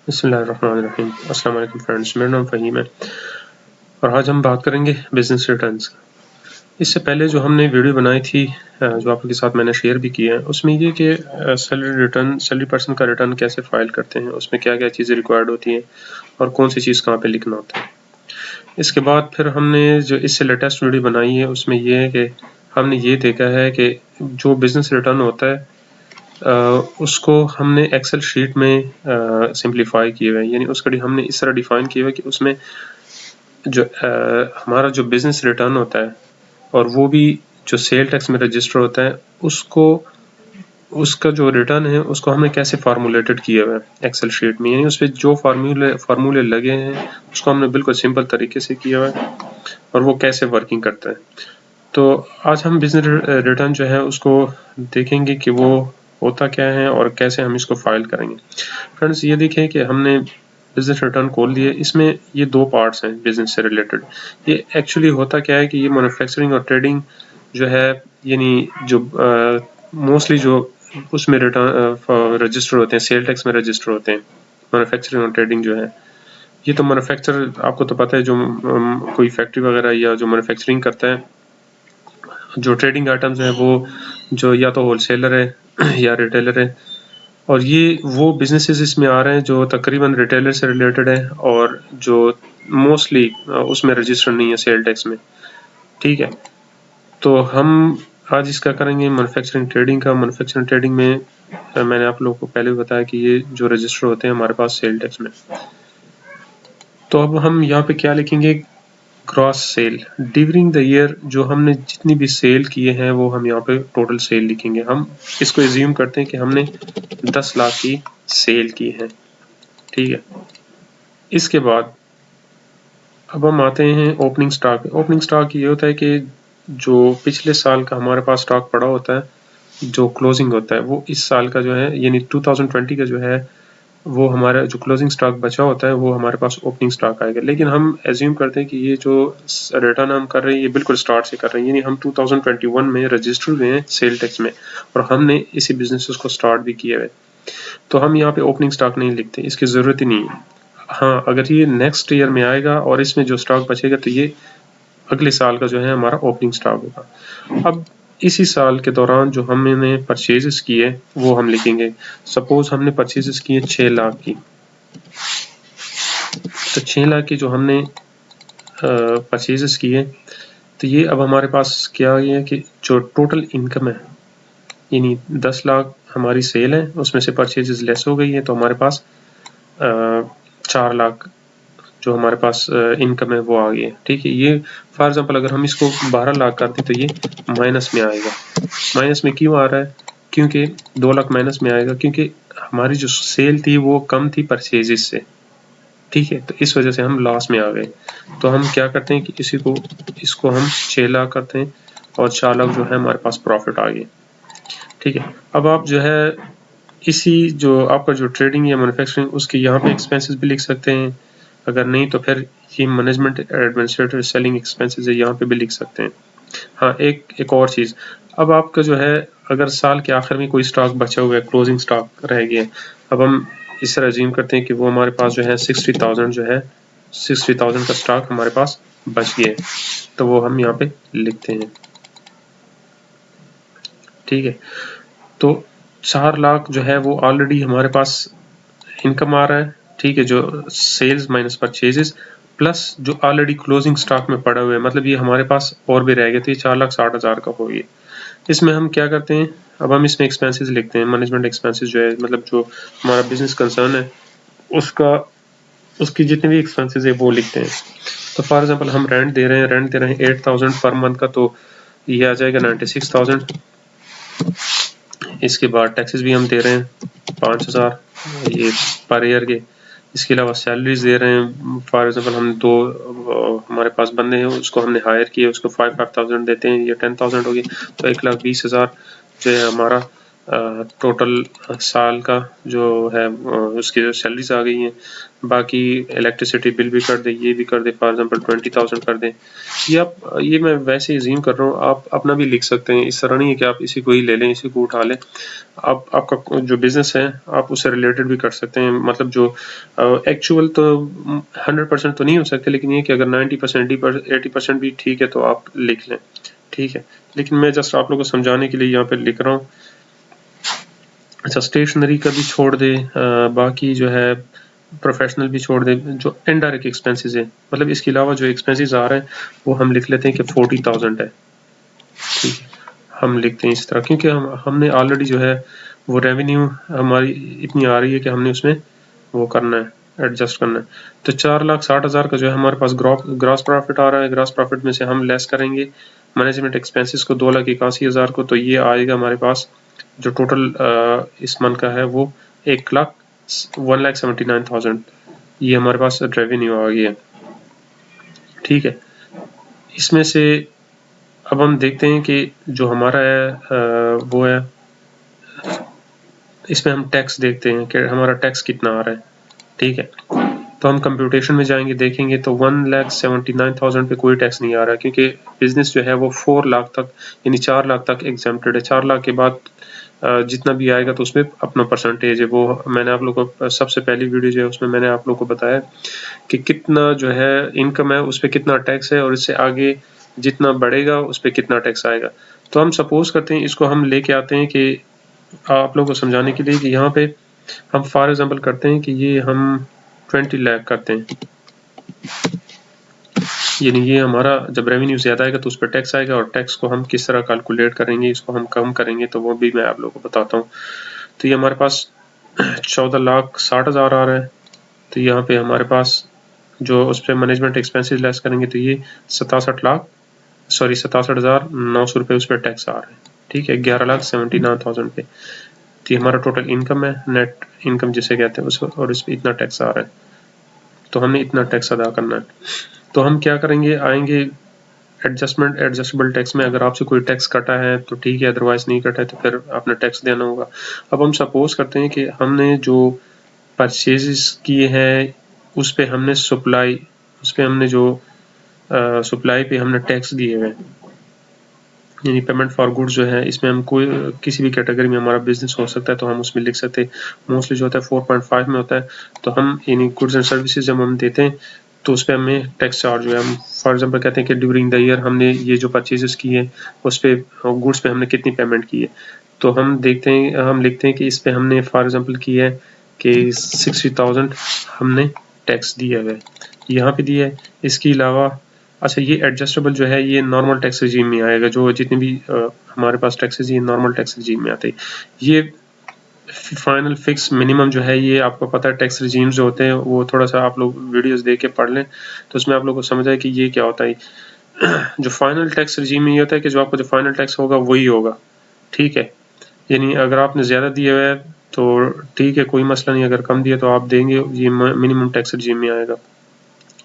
बिस्मिल्लाहिर्रहमानिर्रहीम। अस्सलाम वालेकुम फ्रेंड्स, मेरा नाम फ़हीम है और आज हम बात करेंगे बिज़नेस रिटर्न्स। इससे पहले जो हमने वीडियो बनाई थी जो आपके साथ मैंने शेयर भी किया है, उसमें ये कि सैलरी पर्सन का रिटर्न कैसे फ़ाइल करते हैं, उसमें क्या-क्या चीज़ें रिक्वायर्ड होती हैं और कौन सी चीज़ कहाँ पे लिखना होता है। इसके बाद फिर हमने जो इससे लेटेस्ट वीडियो बनाई है उसमें ये है कि हमने ये देखा है कि जो बिज़नेस रिटर्न होता है उसको हमने एक्सेल शीट में सिंप्लीफाई किया हुआ है, यानी उसका हमने इस तरह डिफ़ाइन किया हुआ है कि उसमें जो हमारा जो बिज़नेस रिटर्न होता है और वो भी जो सेल टैक्स में रजिस्टर होता है उसको उसका जो रिटर्न है उसको हमने कैसे फार्मूलेटेड किया हुआ है एक्सेल शीट में, यानी उस पर जो फार्मूले लगे हैं उसको हमने बिल्कुल सिंपल तरीके से किया हुआ है और वो कैसे वर्किंग करता है। तो आज हम बिज़नेस रिटर्न जो है उसको देखेंगे कि वो होता क्या है और कैसे हम इसको फाइल करेंगे। फ्रेंड्स, ये देखें कि हमने बिज़नेस रिटर्न खोल लिए, इसमें ये दो पार्ट्स हैं बिज़नेस से रिलेटेड। ये एक्चुअली होता क्या है कि ये मैन्युफैक्चरिंग और ट्रेडिंग जो है, यानी जो मोस्टली जो उसमें रिटर्न रजिस्टर होते हैं, सेल टैक्स में रजिस्टर होते हैं। मैन्युफैक्चरिंग और ट्रेडिंग जो है, ये तो मैन्युफैक्चर आपको तो पता है, जो कोई फैक्ट्री वगैरह या जो मैन्युफैक्चरिंग करता है, जो ट्रेडिंग आइटम्स हैं वो जो या तो होलसेलर है या रिटेलर है, और ये वो बिजनेसेस इसमें आ रहे हैं जो तकरीबन रिटेलर से रिलेटेड है और जो मोस्टली उसमें रजिस्टर नहीं है सेल टैक्स में। ठीक है, तो हम आज इसका करेंगे मैन्युफैक्चरिंग ट्रेडिंग का। मैन्युफैक्चरिंग ट्रेडिंग में मैंने आप लोगों को पहले भी बताया कि ये जो रजिस्टर होते हैं हमारे पास सेल टैक्स में। तो अब हम यहाँ पे क्या लिखेंगे, cross sell during the year. जो हमने जितनी भी सेल किए हैं वो हम यहाँ पे टोटल सेल लिखेंगे। हम इसको एज्यूम करते हैं कि हमने 10 लाख की सेल की है। ठीक है, इसके बाद अब हम आते हैं ओपनिंग स्टॉक। ओपनिंग स्टॉक ये होता है कि जो पिछले साल का हमारे पास स्टॉक पड़ा होता है, जो क्लोजिंग होता है वो इस साल का जो है, यानी 2020 का जो है, वो हमारा जो क्लोजिंग स्टॉक बचा होता है वो हमारे पास ओपनिंग स्टॉक आएगा। लेकिन हम एज्यूम करते हैं कि ये जो रिटर्न हम कर रहे हैं ये बिल्कुल स्टार्ट से कर रहे हैं, यानी हम 2021 में रजिस्टर हुए हैं सेल टैक्स में और हमने इसी बिजनेस को स्टार्ट भी किया है। तो हम यहाँ पे ओपनिंग स्टॉक नहीं लिखते, इसकी ज़रूरत ही नहीं है। हाँ, अगर ये नेक्स्ट ईयर में आएगा और इसमें जो स्टॉक बचेगा तो ये अगले साल का जो है हमारा ओपनिंग स्टॉक होगा। अब इसी साल के दौरान जो हमने परचेजेस किए वो हम लिखेंगे। सपोज हमने परचेजेस किए 6 लाख की, तो 6 लाख की जो हमने परचेजेस किए, तो ये अब हमारे पास क्या है कि जो टोटल इनकम है, यानी 10 लाख हमारी सेल है, उसमें से परचेजेस लेस हो गई है, तो हमारे पास 4 लाख जो हमारे पास इनकम है वो आ गई है। ठीक है, ये फॉर एग्जांपल अगर हम इसको 12 लाख कर दें तो ये माइनस में आएगा। माइनस में क्यों आ रहा है? क्योंकि 2 लाख माइनस में आएगा क्योंकि हमारी जो सेल थी वो कम थी परचेजेस से। ठीक है, तो इस वजह से हम लॉस में आ गए। तो हम क्या करते हैं कि इसको हम 6 लाख करते हैं और 4 लाख जो है हमारे पास प्रॉफिट आ गए। ठीक है, अब आप जो है इसी जो आपका जो ट्रेडिंग या मैन्युफैक्चरिंग उसके यहाँ पे एक्सपेंसेस भी लिख सकते हैं, अगर नहीं तो फिर ये मैनेजमेंट एडमिनिस्ट्रेटिव सेलिंग एक्सपेंसेस है यहाँ पे भी लिख सकते हैं। हाँ, एक और चीज़, अब आपका जो है अगर साल के आखिर में कोई स्टॉक बचा हुआ है, क्लोजिंग स्टॉक रह गया है, अब हम इस तरह अज्यूम करते हैं कि वो हमारे पास जो है 60,000 जो है 60,000 का स्टॉक हमारे पास बच गया है, तो वो हम यहाँ पे लिखते हैं। ठीक है, तो 4 लाख जो है वो ऑलरेडी हमारे पास इनकम आ रहा है। ठीक है, जो सेल्स माइनस परचेजेस प्लस जो ऑलरेडी क्लोजिंग स्टॉक में पड़ा हुआ है, मतलब ये हमारे पास और भी रह गए थे, 4,60,000 का हो गया। इसमें हम क्या करते हैं, अब हम इसमें एक्सपेंसेस लिखते हैं। मैनेजमेंट एक्सपेंसेस जो है, मतलब जो हमारा बिजनेस कंसर्न है उसका उसकी जितने भी एक्सपेंसेस है वो लिखते हैं। तो फॉर एग्जांपल हम रेंट दे रहे हैं 8,000 पर मंथ का, तो ये आ जाएगा 96,000। इसके बाद टैक्सेस भी हम दे रहे हैं 5,000 ये पर ईयर के। इसके अलावा सैलरीज दे रहे हैं, फॉर एग्जांपल हम दो हमारे पास बंदे हैं, उसको हमने हायर किया, उसको 5,000 देते हैं, ये 10,000 हो गई, तो 1,20,000 जो है हमारा टोटल साल का जो है उसकी जो सैलरीज आ गई हैं, बाकी इलेक्ट्रिसिटी बिल भी कर दे, ये भी कर दे, फॉर एग्जांपल 20,000 कर दें। ये मैं वैसे एज्यूम कर रहा हूँ, आप अपना भी लिख सकते हैं। इस तरह नहीं है कि आप इसी को ही ले लें, इसी को उठा लें। आप आपका जो बिजनेस है आप उससे रिलेटेड भी कर सकते हैं। मतलब जो एक्चुअल तो 100% तो नहीं हो सकते, लेकिन ये कि अगर 90% 80% भी ठीक है तो आप लिख लें, ठीक है। लेकिन मैं जस्ट आप लोगों को समझाने के लिए यहाँ पे लिख रहा हूँ। अच्छा, स्टेशनरी का भी छोड़ दे, बाकी जो है प्रोफेशनल भी छोड़ दे, जो इनडायरेक्ट एक्सपेंसेस है, मतलब इसके अलावा जो एक्सपेंसेस आ रहे हैं वो हम लिख लेते हैं कि 40,000 है, ठीक है। हम लिखते हैं इस तरह, क्योंकि हमने ऑलरेडी जो है वो रेवेन्यू हमारी इतनी आ रही है कि हमने उसमें वो करना है, एडजस्ट करना है। तो 4,60,000 का जो है हमारे पास ग्रॉस प्रॉफिट आ रहा है। ग्रॉस प्रॉफिट में से हम लेस करेंगे मैनेजमेंट एक्सपेंसेस को 2,81,000 को, तो ये आएगा हमारे पास जो टोटल इस मंथ का है वो 1,79,000, ये हमारे पास रेवेन्यू आ गया, ठीक है। इसमें से अब हम देखते हैं कि जो हमारा है वो है, इसमें हम टैक्स देखते हैं कि हमारा टैक्स कितना आ रहा है, ठीक है। तो हम कंप्यूटेशन में जाएंगे, देखेंगे तो 1,79,000 पे कोई टैक्स नहीं आ रहा है, क्योंकि बिजनेस जो है वो 4 लाख तक यानी 4 लाख तक एग्जेम्प्टेड है। 4 लाख के बाद जितना भी आएगा तो उसमें अपना परसेंटेज है। वो मैंने आप लोगों को सबसे पहली वीडियो जो है उसमें मैंने आप लोगों को बताया कि कितना जो है इनकम है उस पर कितना टैक्स है, और इससे आगे जितना बढ़ेगा उस पर कितना टैक्स आएगा। तो हम सपोज करते हैं, इसको हम लेके आते हैं कि आप लोगों को समझाने के लिए कि यहाँ पे हम फॉर एग्जांपल करते हैं कि ये हम 20 लाख करते हैं, यानी ये हमारा जब रेवेन्यू ज़्यादा आएगा तो उस पर टैक्स आएगा, और टैक्स को हम किस तरह कैलकुलेट करेंगे, इसको हम कम करेंगे, तो वो भी मैं आप लोगों को बताता हूँ। तो ये हमारे पास 14,60,000 आ रहा है। तो यहाँ पे हमारे पास जो उस पर मैनेजमेंट एक्सपेंसेस लेस करेंगे तो ये 67,900 रुपये उस पर टैक्स आ रहा है, ठीक है। 11,79,000 पे। तो ये हमारा टोटल इनकम है, नेट इनकम जिसे कहते हैं उस, और इस पर इतना टैक्स आ रहा है, तो हमने इतना टैक्स अदा करना है। तो हम क्या करेंगे, आएंगे एडजस्टेबल टैक्स में। अगर आपसे कोई टैक्स कटा है तो ठीक है, अदरवाइज नहीं कटा है तो फिर आपने टैक्स देना होगा। अब हम सपोज करते हैं कि हमने जो परचेजेस किए हैं उस पे हमने हमने जो सप्लाई पे हमने टैक्स दिए हुए, यानी पेमेंट फॉर गुड्स जो है, इसमें हम कोई किसी भी कैटेगरी में हमारा बिजनेस हो सकता है तो हम उसमें लिख सकते हैं। मोस्टली जो होता है 4.5 में होता है, तो हम यानी गुड्स एंड सर्विसेज जब हम देते हैं तो उस पर हमें टैक्स चार्ज हुआ है। हम फॉर एग्जांपल कहते हैं कि ड्यूरिंग द ईयर हमने ये जो परचेजेस की है उस पर गुड्स पे हमने कितनी पेमेंट की है, तो हम देखते हैं, हम लिखते हैं कि इस पर हमने फॉर एग्जांपल किया है कि 60,000 हमने टैक्स दिया है, यहाँ पे दिया है। इसके अलावा अच्छा, ये एडजस्टेबल जो है ये नॉर्मल टैक्स रिजीम में आएगा। जो जितने भी हमारे पास टैक्सेस ये नॉर्मल टैक्स रिजीम में आते हैं। ये फाइनल फिक्स मिनिमम जो है ये आपको पता है, टैक्स रिजीम्स जो होते हैं वो थोड़ा सा आप लोग वीडियोस देख के पढ़ लें तो उसमें आप लोग को समझ आए कि ये क्या होता है। जो फाइनल टैक्स रिजीम में ये होता है कि जो आपको जो फाइनल टैक्स होगा वही होगा, ठीक है। यानी अगर आपने ज़्यादा दिया हुआ है तो ठीक है, कोई मसला नहीं, अगर कम दिया तो आप देंगे, ये मिनिमम टैक्स रिजीम में आएगा।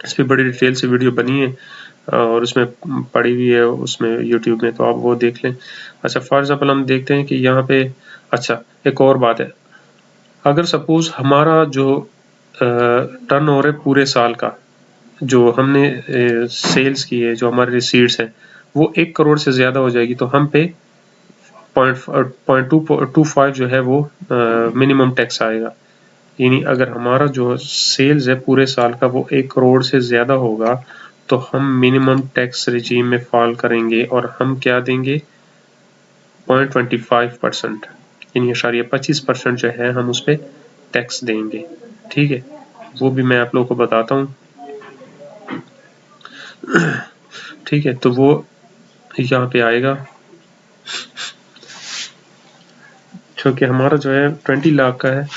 इस पर बड़ी डिटेल से वीडियो बनी है और उसमें पड़ी हुई है उसमें यूट्यूब में, तो आप वो देख लें। अच्छा, फॉर एग्जांपल हम देखते हैं कि यहाँ पे अच्छा एक और बात है, अगर सपोज हमारा जो टर्न ओवर है पूरे साल का, जो हमने सेल्स की है, जो हमारी रिसीट्स है वो 1 करोड़ से ज़्यादा हो जाएगी तो हम पे 0.25 जो है वो मिनिमम टैक्स आएगा। यानी अगर हमारा जो सेल्स है पूरे साल का वो 1 करोड़ से ज़्यादा होगा तो हम मिनिमम टैक्स रिजीम में फॉल करेंगे और हम क्या देंगे 0.25%, यानी 25% जो है हम उस पर टैक्स देंगे, ठीक है। वो भी मैं आप लोगों को बताता हूँ, ठीक है। तो वो यहाँ पे आएगा, क्योंकि हमारा जो है 20 लाख का है,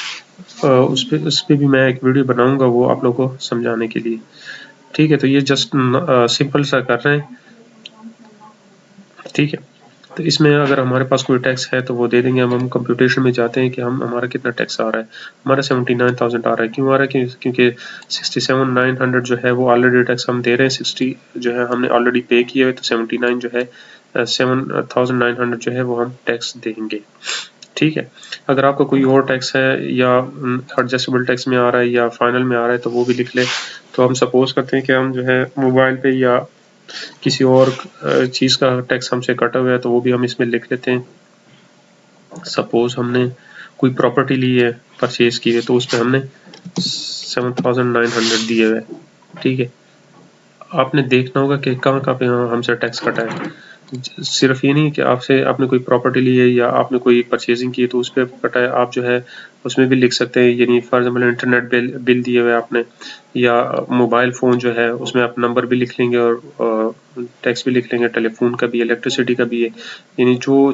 उस पे भी मैं एक वीडियो बनाऊंगा वो आप लोगों को समझाने के लिए, ठीक है। तो ये जस्ट सिंपल सा कर रहे हैं, ठीक है। तो इसमें अगर हमारे पास कोई टैक्स है तो वो दे देंगे। हम कंप्यूटेशन में जाते हैं कि हमारा कितना टैक्स आ रहा है। हमारा 79,000 आ रहा है। क्यों आ रहा है? क्योंकि 67,900 जो है वो ऑलरेडी टैक्स हम दे रहे हैं, 60 जो है हमने ऑलरेडी पे किया है, तो 79 जो है 7,900 जो है वो हम टैक्स देंगे, ठीक है। अगर आपका कोई और टैक्स है या एडजस्टेबल टैक्स में आ रहा है या फाइनल में आ रहा है तो वो भी लिख ले। तो हम सपोज करते हैं कि हम जो है मोबाइल पे या किसी और चीज़ का टैक्स हमसे कटा हुआ है तो वो भी हम इसमें लिख लेते हैं। सपोज हमने कोई प्रॉपर्टी ली है, परचेज की है, तो उस पर हमने 7,900 दिए हुए, ठीक है। आपने देखना होगा कि कहाँ कहाँ पे हमसे टैक्स कटा है। सिर्फ ये नहीं कि आपसे आपने कोई प्रॉपर्टी ली है या आपने कोई परचेजिंग की है तो उस पर कटा है, आप जो है उसमें भी लिख सकते हैं। यानी फॉर एग्जाम्पल इंटरनेट बिल दिए हुए आपने या मोबाइल फ़ोन जो है उसमें आप नंबर भी लिख लेंगे और टैक्स भी लिख लेंगे, टेलीफोन का भी, इलेक्ट्रिसिटी का भी है। यानी जो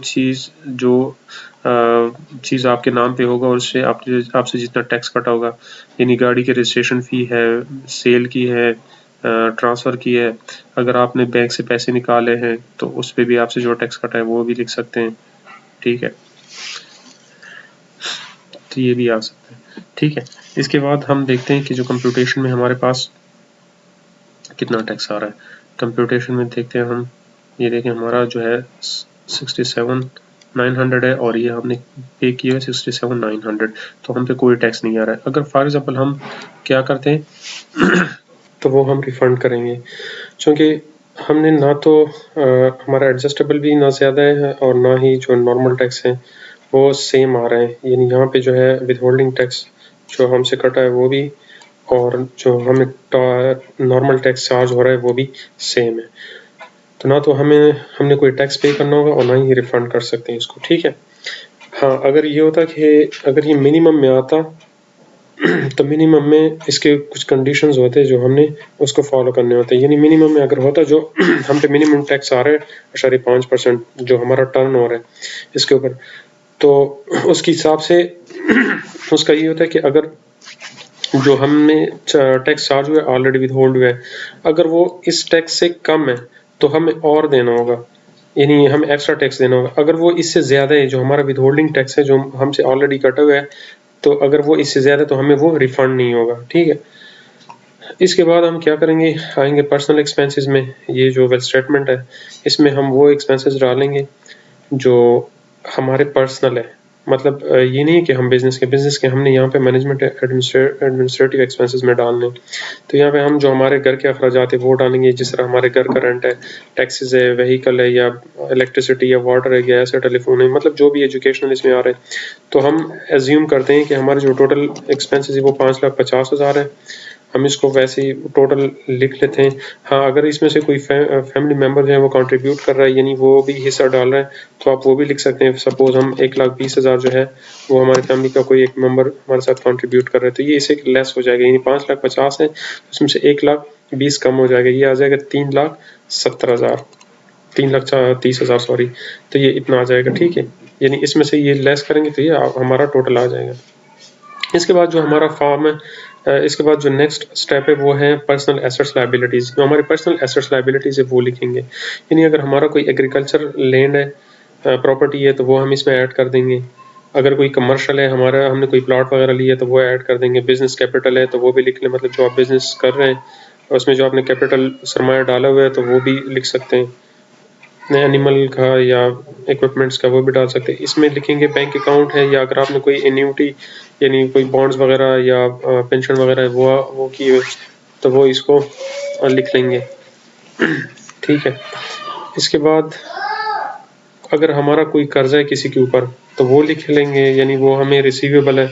चीज़ आपके नाम पे होगा और उससे आपसे जितना टैक्स कटा होगा, यानी गाड़ी के रजिस्ट्रेशन फ़ी है, सेल की है, ट्रांसफ़र की है, अगर आपने बैंक से पैसे निकाले हैं तो उस पर भी आपसे जो टैक्स कटा है वो भी लिख सकते हैं, ठीक है। तो ये भी आ सकता है, ठीक है। इसके बाद हम देखते हैं कि जो कंप्यूटेशन में हमारे पास कितना टैक्स आ रहा है। कंप्यूटेशन में देखते हैं हम, ये देखें हमारा जो है 67,900 है और ये हमने पे किया है 67,900, तो हम पे कोई टैक्स नहीं आ रहा है। अगर फॉर एग्जांपल हम क्या करते हैं तो वो हम रिफ़ंड करेंगे, क्योंकि हमने ना तो हमारा एडजस्टेबल भी ना ज़्यादा है और ना ही जो नॉर्मल टैक्स है वो सेम आ रहा है। यानी यहाँ पे जो है विदहोल्डिंग टैक्स जो हमसे कटा है वो भी, और जो हमें नॉर्मल टैक्स चार्ज हो रहा है वो भी सेम है। तो ना तो हमने कोई टैक्स पे करना होगा और ना ही रिफ़ंड कर सकते हैं इसको, ठीक है। हाँ, अगर ये होता कि अगर ये मिनिमम में आता तो मिनिमम में इसके कुछ कंडीशंस होते हैं जो हमने उसको फॉलो करने होते हैं। यानी मिनिमम में अगर होता जो हम पे मिनिमम टैक्स आ रहा है 5% जो हमारा टर्न हो रहा है इसके ऊपर, तो उसके हिसाब से उसका ये होता है कि अगर जो हमें टैक्स चार्ज हुआ है ऑलरेडी विद होल्ड हुआ है, अगर वो इस टैक्स से कम है तो हमें और देना होगा, यानी हमें एक्स्ट्रा टैक्स देना होगा। अगर वो इससे ज़्यादा है, जो हमारा विद होल्डिंग टैक्स है जो हमसे ऑलरेडी कटा हुआ है, तो अगर वो इससे ज़्यादा तो हमें वो रिफंड नहीं होगा, ठीक है। इसके बाद हम क्या करेंगे, आएंगे पर्सनल एक्सपेंसेस में। ये जो वेल्थ स्टेटमेंट है इसमें हम वो एक्सपेंसेस डालेंगे जो हमारे पर्सनल है। मतलब ये नहीं है कि हम बिज़नेस के हमने यहाँ पे मैनेजमेंट एडमिनिस्ट्रेटिव एक्सपेंसेस में डालने। तो यहाँ पे हम जो हमारे घर के अखराजात है वो डालेंगे, जिस तरह हमारे घर का रेंट है, टैक्सेस है, व्हीकल है या इलेक्ट्रिसिटी या वाटर है, गैस है, टेलीफोन है, मतलब जो भी एजुकेशनल इसमें आ रहे हैं। तो हम एज्यूम करते हैं कि हमारे जो टोटल एक्सपेंसेस है वो 5,50,000 है। हम इसको वैसे ही टोटल लिख लेते हैं। हाँ, अगर इसमें से कोई फैमिली मेम्बर जो है वो कंट्रीब्यूट कर रहा है, यानी वो भी हिस्सा डाल रहा है, तो आप वो भी लिख सकते हैं। सपोज हम 1,20,000 जो है वो हमारे फैमिली का कोई एक मेंबर हमारे साथ कंट्रीब्यूट कर रहा है, तो ये इससे लेस हो जाएगा। यानी 5,50,000 है, उसमें से 1,20,000 कम हो जाएगा, ये आ जाएगा 3,70,000, 3,30,000 सॉरी। तो ये इतना आ जाएगा, ठीक है। यानी इसमें से ये लेस करेंगे तो ये हमारा टोटल आ जाएगा। इसके बाद जो हमारा फॉर्म है, इसके बाद जो नेक्स्ट स्टेप है वो है पर्सनल एसेट्स लायबिलिटीज़। जो हमारे पर्सनल एसेट्स लायबिलिटीज़ है वो लिखेंगे। यानी अगर हमारा कोई एग्रीकल्चर लैंड है, प्रॉपर्टी है, तो वो हम इसमें ऐड कर देंगे। अगर कोई कमर्शियल है हमारा, हमने कोई प्लॉट वगैरह लिया तो वो ऐड कर देंगे। बिजनेस कैपिटल है तो वो भी लिख लें, मतलब जो आप बिजनेस कर रहे हैं उसमें जो आपने कैपिटल सरमाया डाला हुआ है तो वो भी लिख सकते हैं। एनिमल का या इक्विपमेंट्स का वो भी डाल सकते हैं। इसमें लिखेंगे बैंक अकाउंट है, या अगर आपने कोई एन्यूटी यानी कोई बॉन्ड्स वगैरह या पेंशन वगैरह है वो की हुई, तो वो इसको लिख लेंगे, ठीक है। इसके बाद अगर हमारा कोई कर्जा है किसी के ऊपर तो वो लिख लेंगे, यानी वो हमें रिसीवेबल है।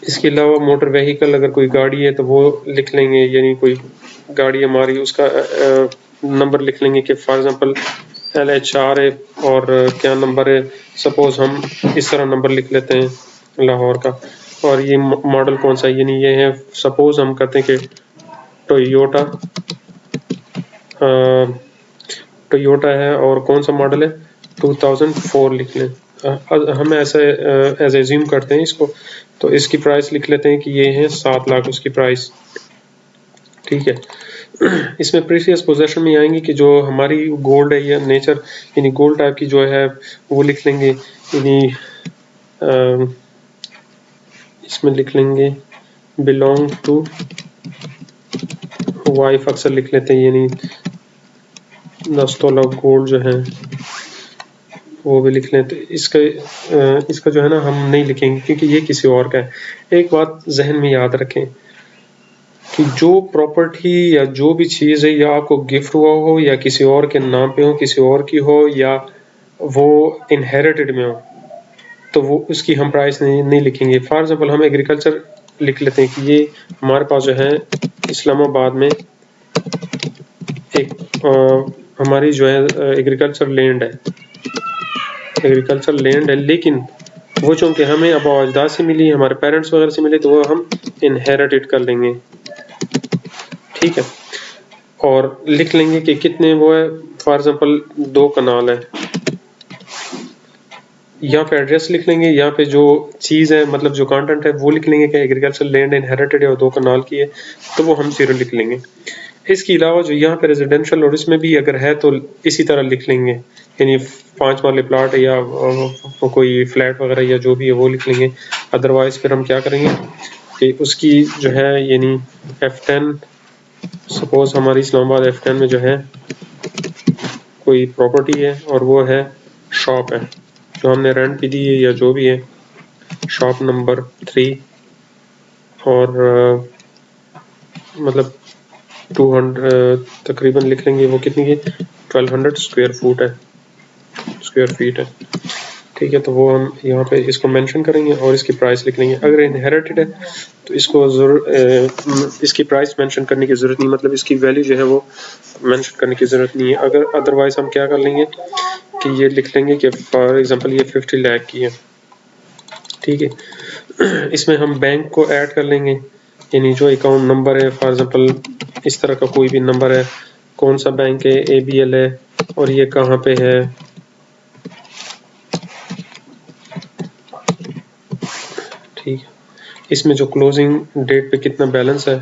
इसके अलावा मोटर व्हीकल, अगर कोई गाड़ी है तो वो लिख लेंगे, यानी कोई गाड़ी हमारी उसका नंबर लिख लेंगे कि फॉर एग्जांपल LHR है और क्या नंबर है। सपोज हम इस तरह नंबर लिख लेते हैं लाहौर का, और ये मॉडल कौन सा है, यानी ये है, सपोज हम कहते हैं कि टोयोटा है और कौन सा मॉडल है 2004 लिख लें। हम ऐसे एज एज्यूम करते हैं इसको, तो इसकी प्राइस लिख लेते हैं कि ये है 7 लाख उसकी प्राइस, ठीक है। इसमें प्रीशियस पोजेशन में आएंगे कि जो हमारी गोल्ड है या नेचर, यानी गोल्ड टाइप की जो है वो लिख लेंगे। यानी इसमें लिख लेंगे बिलोंग टू वाइफ, अक्सर लिख लेते हैं, यानी 10 तोला गोल्ड जो है वो भी लिख लें। तो इसका जो है ना हम नहीं लिखेंगे क्योंकि ये किसी और का है। एक बात जहन में याद रखें कि जो प्रॉपर्टी या जो भी चीज़ है या आपको गिफ्ट हुआ हो या किसी और के नाम पे हो, किसी और की हो, या वो इनहेरिटेड में हो, तो वो उसकी हम प्राइस नहीं लिखेंगे। फॉर एग्जांपल हम एग्रीकल्चर लिख लेते हैं कि ये हमारे पास जो है इस्लामाबाद में एक हमारी जो है एग्रीकल्चर लैंड है, लेकिन वो चूंकि हमें आबा अजदाद से मिली, हमारे पेरेंट्स वगैरह से मिली, तो वो हम इनहेरिटेड कर लेंगे, ठीक है। और लिख लेंगे कि कितने वो है, फॉर एग्जांपल 2 कनाल है। यहाँ पे एड्रेस लिख लेंगे, यहाँ पे जो चीज़ है मतलब जो कंटेंट है वो लिख लेंगे कि एग्रीकल्चर लैंड इनहेरिटेड है और 2 कनाल की है, तो वो हम 0 लिख लेंगे। इसके अलावा जो यहाँ पे रेजिडेंशियल और इसमें भी अगर है तो इसी तरह लिख लेंगे, यानी 5 वाले प्लाट या कोई फ्लैट वगैरह या जो भी है वो लिख लेंगे। अदरवाइज फिर हम क्या करेंगे कि उसकी जो है यानी F10, सपोज हमारी इस्लामाबाद F10 में जो है कोई प्रॉपर्टी है और वो है शॉप है जो हमने रेंट पे दी है या जो भी है, शॉप नंबर 3, और मतलब 200 तकरीबन लिख लेंगे, वो कितनी है 1200 स्क्वायर फीट है, ठीक है। तो वो हम यहाँ पे इसको मेंशन करेंगे और इसकी प्राइस लिख लेंगे। अगर इनहेरिटेड है तो इसको इसकी प्राइस मेंशन करने की ज़रूरत नहीं, मतलब इसकी वैल्यू जो है वो मेंशन करने की ज़रूरत नहीं है। अगर अदरवाइज हम क्या कर लेंगे कि ये लिख लेंगे कि फॉर एग्जांपल ये 50 लाख की है, ठीक है। इसमें हम बैंक को ऐड कर लेंगे, यानी जो अकाउंट नंबर है, फॉर एग्जांपल इस तरह का कोई भी नंबर है, कौन सा बैंक है, ABL है, और ये कहाँ पे है, ठीक है। इसमें जो क्लोजिंग डेट पे कितना बैलेंस है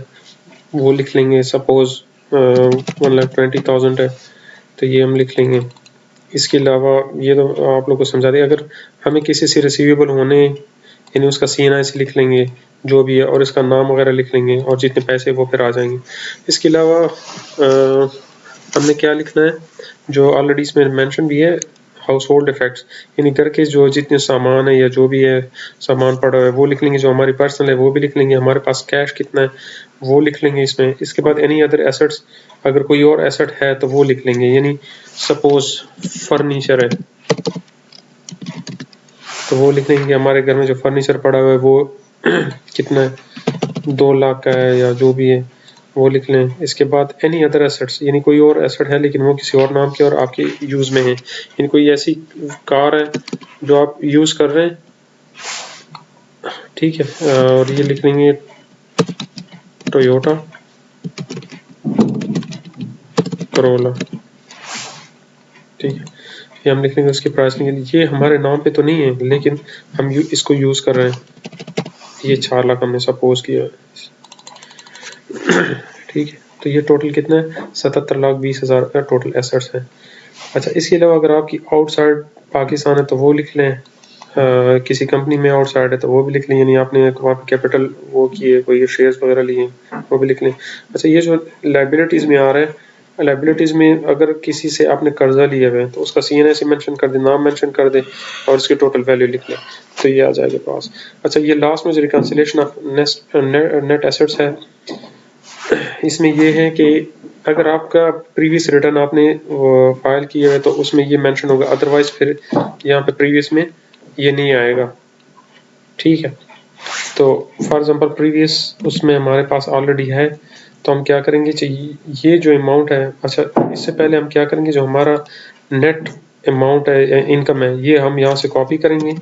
वो लिख लेंगे, सपोज 1,20,000 है तो ये हम लिख लेंगे। इसके अलावा ये तो आप लोग को समझा दिया, अगर हमें किसी से रिसीवेबल होने यानी उसका CNIC लिख लेंगे जो भी है, और इसका नाम वगैरह लिख लेंगे, और जितने पैसे वो फिर आ जाएंगे। इसके अलावा हमने क्या लिखना है जो ऑलरेडी इसमें मेंशन भी है, हाउस होल्ड इफेक्ट्स, यानी घर के जो जितने सामान है या जो भी है सामान पड़ा है वो लिख लेंगे, जो हमारी पर्सनल है वो भी लिख लेंगे, हमारे पास कैश कितना है वो लिख लेंगे इसमें। इसके बाद एनी अदर एसेट्स, अगर कोई और एसेट है तो वो लिख लेंगे, यानी सपोज फर्नीचर है तो वो लिख लेंगे हमारे घर में जो फर्नीचर पड़ा हुआ है वो कितना है, 2 लाख का है या जो भी है वो लिख लें। इसके बाद एनी अदर एसेट्स, यानी कोई और एसेट है लेकिन वो किसी और नाम के और आपके यूज़ में है, यानी कोई ऐसी कार है जो आप यूज़ कर रहे हैं, ठीक है। और ये लिख लेंगे टोयोटा करोला, ठीक है। ये हम लिख लेंगे, उसकी प्राइस लिखेंगे। ये हमारे नाम पे तो नहीं है लेकिन हम इसको यूज़ कर रहे हैं, ये 4 लाख हमने सपोज किया, ठीक है। तो ये टोटल कितना है, 77,20,000 का टोटल एसेट्स है। अच्छा, इसके अलावा अगर आपकी आउटसाइड पाकिस्तान है तो वो लिख लें, किसी कंपनी में आउटसाइड है तो वो भी लिख लें, यानी आपने वहाँ पे कैपिटल वो किए, कोई शेयर्स वगैरह लिए वो भी लिख लें। अच्छा, ये जो लाइबिलिटीज़ में आ रहा है, लाइबिलिटीज़ में अगर किसी से आपने कर्जा लिया हुआ है तो उसका CNIC मेंशन कर दे, नाम मेंशन कर दे और उसकी टोटल वैल्यू लिख लें, तो ये आ जाएगा पास। अच्छा, ये लास्ट में जो रिकन्सिलेशन ऑफ नेट एसेट्स है, इसमें ये है कि अगर आपका प्रीवियस रिटर्न आपने फाइल किया है तो उसमें ये मेंशन होगा, अदरवाइज फिर यहाँ पे प्रीवियस में ये नहीं आएगा, ठीक है। तो फॉर एग्जांपल प्रीवियस उसमें हमारे पास ऑलरेडी है, तो हम क्या करेंगे, चाहिए ये जो अमाउंट है, अच्छा इससे पहले हम क्या करेंगे, जो हमारा नेट अमाउंट है, इनकम है, ये हम यहाँ से कॉपी करेंगे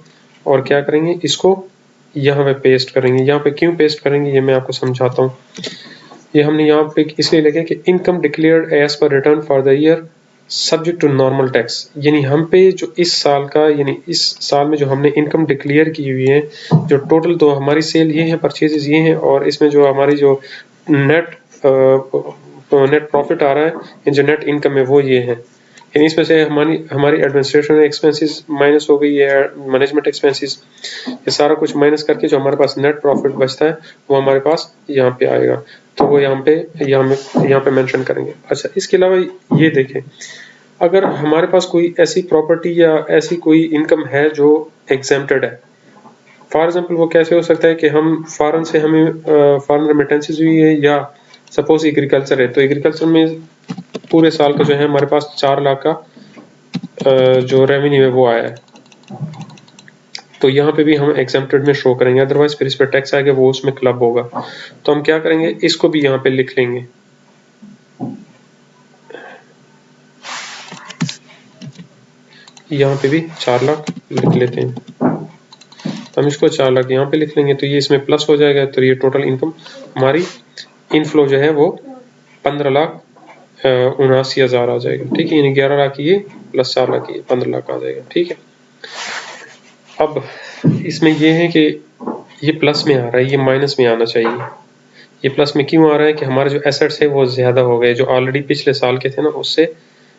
और क्या करेंगे, इसको यहाँ पे पेस्ट करेंगे। यहाँ पे क्यों पेस्ट करेंगे ये मैं आपको समझाता हूँ। ये हमने यहाँ पे इसलिए लिखा कि income declared as per return for the year subject to normal tax, यानी हम पे जो इस साल का, यानी इस साल में जो हमने इनकम डिक्लेयर की हुई है, जो टोटल तो हमारी सेल ये है, परचेजेस ये हैं, और इसमें जो हमारी जो नेट प्रॉफिट आ रहा है, जो नेट इनकम है वो ये है, यानी इसमें से हमारी एडमिनिस्ट्रेशन एक्सपेंसेस माइनस हो गई है, मैनेजमेंट एक्सपेंसेस, ये सारा कुछ माइनस करके जो हमारे पास नेट प्रॉफिट बचता है वो हमारे पास यहाँ पे आएगा, तो वो यहाँ पे मेंशन करेंगे। अच्छा, इसके अलावा ये देखें, अगर हमारे पास कोई ऐसी प्रॉपर्टी या ऐसी कोई इनकम है जो एग्जेम्प्टेड है, फॉर एग्जांपल वो कैसे हो सकता है कि हम फॉरेन से हमें फॉरेन रेमिटेंसेस हुई है, या सपोज एग्रीकल्चर है, तो एग्रीकल्चर में पूरे साल का जो है हमारे पास 4 लाख का जो रेवेन्यू है वो आया है, तो यहाँ पे भी हम एग्जेम्प्टेड में शो करेंगे, अदरवाइज फिर इस पर टैक्स आएगा, वो उसमें क्लब होगा। तो हम क्या करेंगे, इसको भी यहाँ पे लिख लेंगे, यहाँ पे भी 4 लाख लिख लेते हैं, तो हम इसको 4 लाख यहाँ पे लिख लेंगे, तो ये इसमें प्लस हो जाएगा, तो ये टोटल इनकम हमारी इनफ्लो जो है वो 15,79,000 आ जाएगा। ठीक है, यानी 11 लाख ये प्लस 4 लाख ये 15 लाख आ जाएगा। ठीक है, अब इसमें ये है कि ये प्लस में आ रहा है, ये माइनस में आना चाहिए। ये प्लस में क्यों आ रहा है कि हमारे जो एसेट्स है वो ज्यादा हो गए, जो ऑलरेडी पिछले साल के थे ना उससे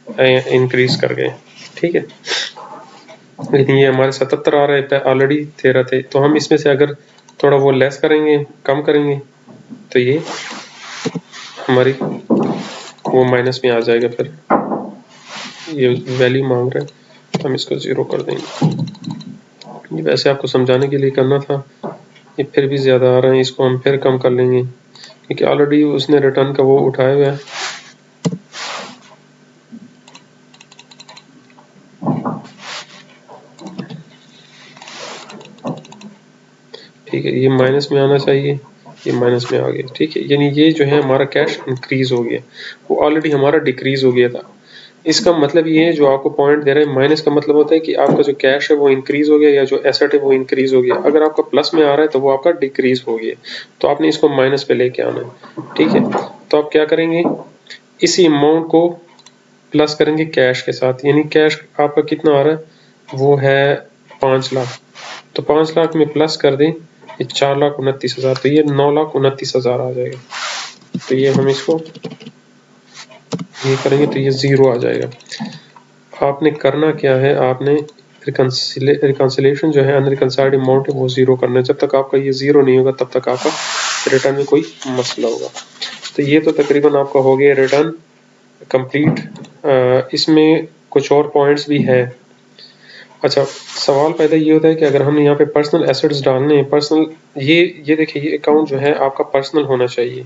इंक्रीज कर गए। ठीक है, लेकिन ये हमारे 77 आ रहे थे, ऑलरेडी 13 थे, तो हम इसमें से अगर थोड़ा वो लेस करेंगे, कम करेंगे, तो ये हमारी वो माइनस में आ जाएगा। फिर ये वैल्यू मांग रहे हैं, तो हम इसको 0 कर देंगे। ये वैसे आपको समझाने के लिए करना था, ये फिर भी ज़्यादा आ रहे हैं, इसको हम फिर कम कर लेंगे, क्योंकि ऑलरेडी उसने रिटर्न का वो उठाया हुआ है। ठीक है, ये माइनस में आना चाहिए, ये माइनस में आ गया। ठीक है, यानी ये जो है हमारा कैश इंक्रीज हो गया, वो ऑलरेडी हमारा डिक्रीज हो गया था। इसका मतलब ये है, जो आपको पॉइंट दे रहे हैं, माइनस का मतलब होता है कि आपका जो कैश है वो इंक्रीज हो गया, या जो एसेट है वो इंक्रीज हो गया। अगर आपका प्लस में आ रहा है तो वो आपका डिक्रीज हो गया, तो आपने इसको माइनस पे लेके आना है। ठीक है, तो आप क्या करेंगे, इसी अमाउंट को प्लस करेंगे कैश के साथ, यानी कैश आपका कितना आ रहा है, वो है 5 लाख, तो 5 लाख में प्लस कर दें ये 4,29,000, तो ये 9,29,000 आ जाएगा। तो ये हम इसको ये करेंगे तो ये 0 आ जाएगा। आपने करना क्या है, आपने रिकंसिलेशन जो है अनरिकंसाइल्ड अमाउंट है वो 0 करना है। जब तक आपका ये 0 नहीं होगा तब तक आपका रिटर्न में कोई मसला होगा। तो ये तो तकरीबन आपका हो गया रिटर्न कंप्लीट। इसमें कुछ और पॉइंट्स भी है। अच्छा, सवाल पैदा ये होता है कि अगर हमने यहाँ पे पर्सनल एसेट्स डालने हैं, पर्सनल ये देखिए, ये अकाउंट जो है आपका पर्सनल होना चाहिए,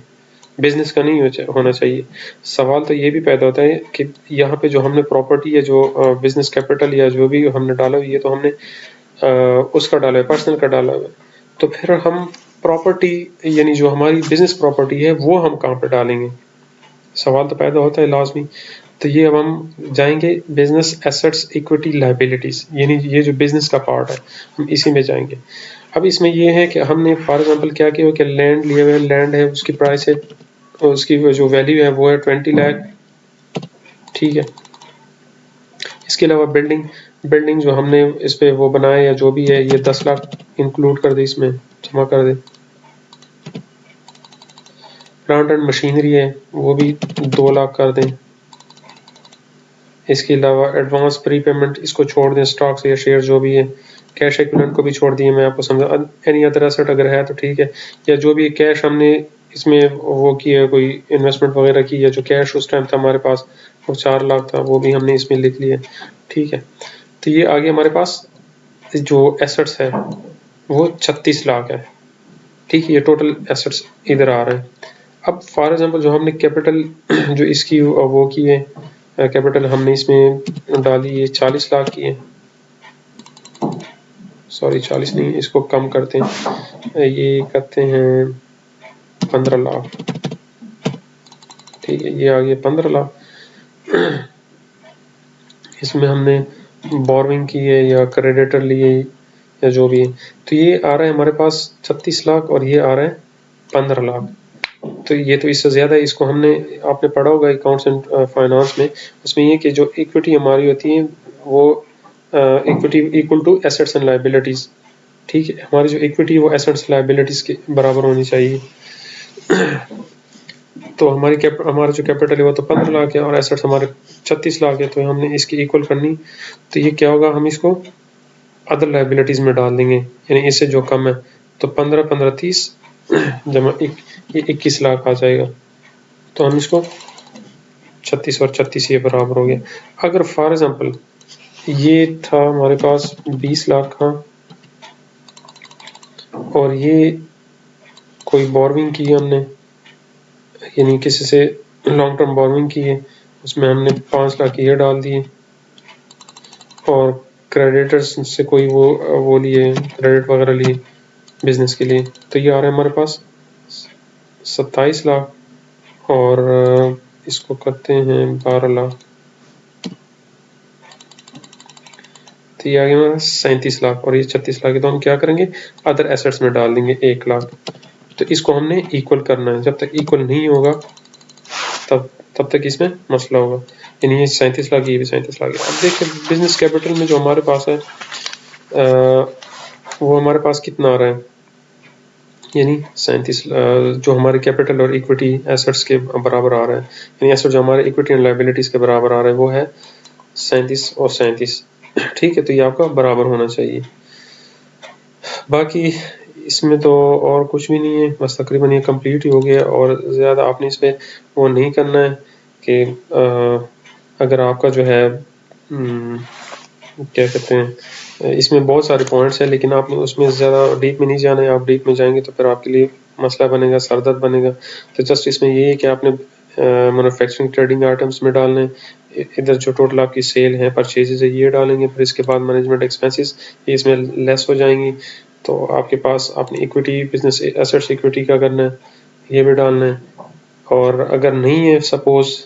बिजनेस का नहीं होना चाहिए। सवाल तो ये भी पैदा होता है कि यहाँ पे जो हमने प्रॉपर्टी या जो बिजनेस कैपिटल या जो भी हमने डाला हुआ है, तो हमने उसका डाला है, पर्सनल का डाला हुआ है, तो फिर हम प्रॉपर्टी यानी जो हमारी बिजनेस प्रॉपर्टी है वो हम कहाँ पे डालेंगे, सवाल तो पैदा होता है लाजमी। तो ये अब हम जाएंगे बिजनेस एसेट्स इक्विटी लायबिलिटीज, यानी ये जो बिजनेस का पार्ट है हम इसी में जाएंगे। अब इसमें ये है कि हमने फॉर एग्जांपल क्या किया कि लैंड लिए हुए, लैंड है उसकी प्राइस है, उसकी जो वैल्यू है वो है 20 लाख। ठीक है, इसके अलावा बिल्डिंग जो हमने इस पे वो बनाया या जो भी है, ये 10 लाख इंक्लूड कर दे, इसमें जमा कर दे। प्लांट एंड मशीनरी है वो भी 2 लाख कर दें। इसके अलावा एडवांस प्री पेमेंट इसको छोड़ दें, स्टॉक्स या शेयर जो भी है। कैश इक्विवेलेंट को भी छोड़ दिए, मैं आपको समझा। एनी अदर एसेट अगर है तो ठीक है, या जो भी कैश हमने इसमें वो किया, कोई इन्वेस्टमेंट वगैरह की, या जो कैश उस टाइम था हमारे पास वो 4 लाख था, वो भी हमने इसमें लिख लिया। ठीक है, तो ये आगे हमारे पास जो एसेट्स है वो 36 लाख है। ठीक है, ये टोटल एसेट्स इधर आ रहे हैं। अब फॉर एग्जांपल जो हमने कैपिटल जो इसकी वो की है, कैपिटल हमने इसमें डाली है 40 लाख की है, सॉरी 40 नहीं, इसको कम करते हैं, ये करते हैं 15 लाख। ठीक है, ये आ गया 15 लाख। इसमें हमने बोरोइंग की है या क्रेडिटर लिए या जो भी है, तो ये आ रहा है हमारे पास 36 लाख और ये आ रहा है 15 लाख। तो ये तो इससे ज़्यादा है, इसको हमने आपने पढ़ा होगा अकाउंट्स एंड फाइनेंस में, उसमें ये कि जो इक्विटी हमारी होती है वो equity equal to assets and liabilities. ठीक है, हमारी जो इक्विटी वो एसेट्स लायबिलिटीज़ के बराबर होनी चाहिए। तो हमारा जो कैपिटल है वो तो 15 लाख है और एसेट्स हमारे 36 लाख है, तो हमने इसकी इक्वल करनी। तो ये क्या होगा, हम इसको अदर लायबिलिटीज़ में डाल देंगे, यानी इससे जो कम है, तो 15 जमा ये 21 लाख आ जाएगा। तो हम इसको 36 और 36 ये बराबर हो गया। अगर फॉर एग्जांपल ये था हमारे पास 20 लाख का और ये कोई बोरविंग की हमने, यानी किसी से लॉन्ग टर्म बोरविंग की है, उसमें हमने 5 लाख ये डाल दिए और क्रेडिटर्स से कोई वो लिए, क्रेडिट वगैरह लिए बिजनेस के लिए, तो ये आ रहा है हमारे पास 27 लाख और इसको करते हैं 12 लाख, तो ये आ गया हमारा 37 लाख और ये 36 लाख है। तो हम क्या करेंगे, अदर एसेट्स में डाल देंगे 1 लाख। तो इसको हमने इक्वल करना है, जब तक इक्वल नहीं होगा तब तक इसमें मसला होगा। यानी ये 37 लाख, ये भी 37 लाख है। अब देखिए बिजनेस कैपिटल में जो हमारे पास है वो हमारे पास कितना आ रहा है, यानी 37 जो हमारे कैपिटल और इक्विटी एसेट्स के बराबर आ रहा है, यानी एसेट जो हमारे इक्विटी एंड लायबिलिटीज के बराबर आ रहा है वो है 37 और 37। ठीक है, तो ये आपका बराबर होना चाहिए। बाकी इसमें तो और कुछ भी नहीं है, बस तकरीबन ये कंप्लीट ही हो गया और ज़्यादा आपने इसमें वो नहीं करना है कि अगर आपका जो है क्या कहते हैं, इसमें बहुत सारे पॉइंट्स हैं लेकिन आपने उसमें ज़्यादा डीप में नहीं जाना है। आप डीप में जाएंगे तो फिर आपके लिए मसला बनेगा, सरदर्द बनेगा। तो जस्ट इसमें ये है कि आपने मैन्युफैक्चरिंग ट्रेडिंग आइटम्स में डालना है, इधर जो टोटल आपकी सेल है, परचेजेज है, ये डालेंगे। फिर इसके बाद मैनेजमेंट एक्सपेंसेस ये इसमें लेस हो जाएंगी। तो आपके पास अपनी इक्विटी, बिजनेस एसेट्स इक्विटी का करना है, ये भी डालना है। और अगर नहीं है सपोज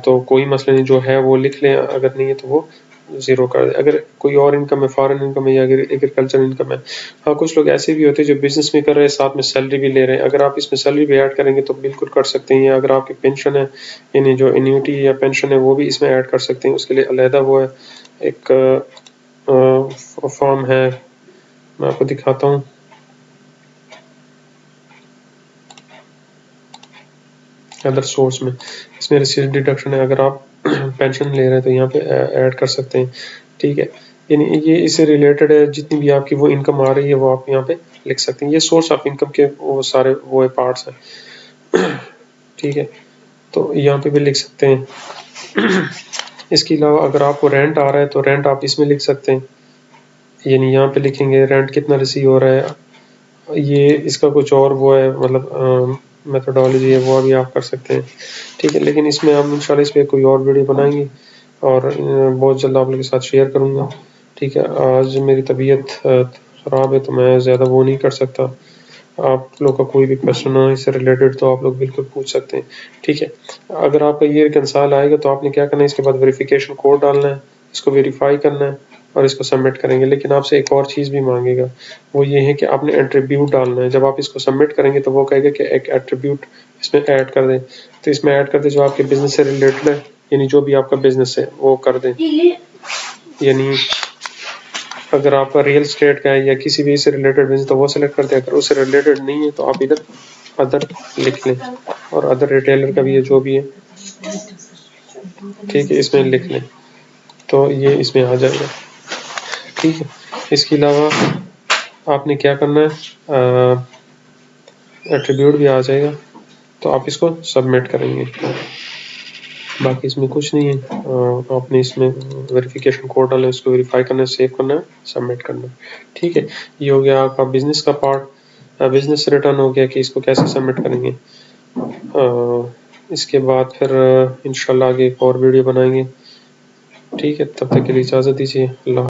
तो कोई मसला नहीं, जो है वो लिख लें, अगर नहीं है तो वो ज़ीरो कर दें। अगर कोई और इनकम है, फॉरेन इनकम है या एग्रीकल्चर इनकम है, हाँ कुछ लोग ऐसे भी होते हैं जो बिजनेस में कर रहे हैं साथ में सैलरी भी ले रहे हैं, अगर आप इसमें सैलरी भी ऐड करेंगे तो बिल्कुल कर सकते हैं। अगर आपकी पेंशन है, यानी जो एन्युटी या पेंशन है वो भी इसमें ऐड कर सकते हैं। उसके लिए अलहदा वो है एक फॉर्म है, मैं आपको दिखाता हूँ। अदर सोर्स में इसमें रिसीव डिडक्शन है, अगर आप पेंशन ले रहे हैं तो यहाँ पे ऐड कर सकते हैं। ठीक है, यानी ये इससे रिलेटेड है, जितनी भी आपकी वो इनकम आ रही है वो आप यहाँ पे लिख सकते हैं। ये सोर्स ऑफ इनकम के वो सारे वो पार्ट्स हैं। ठीक है, तो यहाँ पे भी लिख सकते हैं। इसके अलावा अगर आपको रेंट आ रहा है तो रेंट आप इसमें लिख सकते हैं, यानी यहाँ पे लिखेंगे रेंट कितना रिसीव हो रहा है। ये इसका कुछ और वो है, मतलब मेथोडोलॉजी है, वो भी आप कर सकते हैं। ठीक है, लेकिन इसमें हम इंशाल्लाह इस पर कोई और वीडियो बनाएंगे और बहुत जल्द आप लोगों के साथ शेयर करूँगा। ठीक है, आज मेरी तबीयत ख़राब है तो मैं ज़्यादा वो नहीं कर सकता। आप लोग का कोई भी क्वेश्चन हो इससे रिलेटेड तो आप लोग बिल्कुल पूछ सकते हैं। ठीक है, अगर आपका ये रिकंसाइल आएगा तो आपने क्या करना है, इसके बाद वेरिफिकेशन कोड डालना है, इसको वेरीफाई करना है और इसको सबमिट करेंगे। लेकिन आपसे एक और चीज़ भी मांगेगा, वो ये है कि आपने एट्रीब्यूट डालना है। जब आप इसको सबमिट करेंगे तो वो कहेगा कि एक एट्रीब्यूट इसमें ऐड कर दें, तो इसमें ऐड कर दें जो आपके बिजनेस से रिलेटेड है, यानी जो भी आपका बिजनेस है वो कर दें। यानी अगर आपका रियल स्टेट का है या किसी भी से रिलेटेड बिजनेस तो वो सिलेक्ट कर दें, अगर उससे रिलेटेड नहीं है तो आप इधर अदर लिख लें, और अदर रिटेलर का भी है जो भी है, ठीक है, इसमें लिख लें तो ये इसमें आ जाएगा। ठीक है, इसके अलावा आपने क्या करना है, एट्रीब्यूट भी आ जाएगा तो आप इसको सबमिट करेंगे। बाकी इसमें कुछ नहीं है, आपने इसमें वेरिफिकेशन कोड डालना है, इसको वेरीफाई करना है, सेव करना है, सबमिट करना है। ठीक है, ये हो गया आपका बिजनेस का पार्ट। बिजनेस रिटर्न हो गया कि इसको कैसे सबमिट करेंगे। इसके बाद फिर इंशाल्लाह आगे एक और वीडियो बनाएंगे। ठीक है, तब तक के लिए इजाज़त दीजिए। अल्लाह।